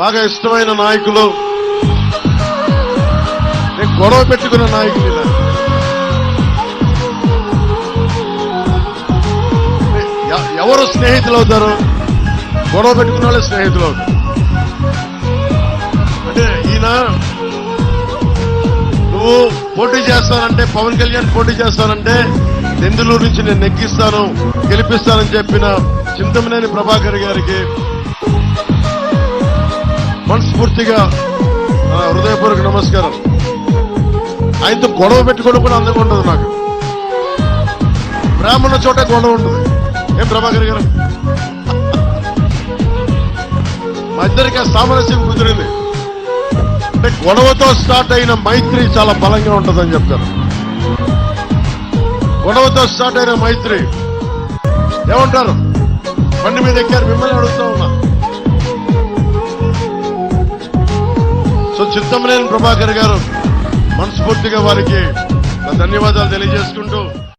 బాగా ఇష్టమైన నాయకులు, నేను గొడవ పెట్టుకున్న నాయకులు. ఇలా ఎవరు స్నేహితులు అవుతారు? గొడవ పెట్టుకున్న వాళ్ళే స్నేహితులు అవుతారు. అంటే ఈయన నువ్వు పోటీ చేస్తానంటే, పవన్ కళ్యాణ్ పోటీ చేస్తానంటే దెందులూరు నుంచి నేను నెగ్గిస్తాను, గెలిపిస్తానని చెప్పిన చింతమనేని ప్రభాకర్ గారికి మనస్ఫూర్తిగా హృదయపూర్వక నమస్కారం. ఆయనతో గొడవ పెట్టుకోవడం కూడా అందగా ఉండదు. నాకు బ్రాహ్మణ చోట గొడవ ఉంటుంది. ఏం ప్రభాకర్ గారు, మా ఇద్దరికి ఆ సామరస్యం కుదిరింది. అంటే గొడవతో స్టార్ట్ అయిన మైత్రి చాలా బలంగా ఉంటుందని చెప్తారు. గొడవతో స్టార్ట్ అయిన మైత్రి ఏమంటారు? బండి మీద ఎక్కారు, మిమ్మల్ని అడుగుతా ఉన్నా. సో చింతమనేని ప్రభాకర్ గారు మనస్ఫూర్తిగా వారికి ధన్యవాదాలు తెలియజేసుకుంటూ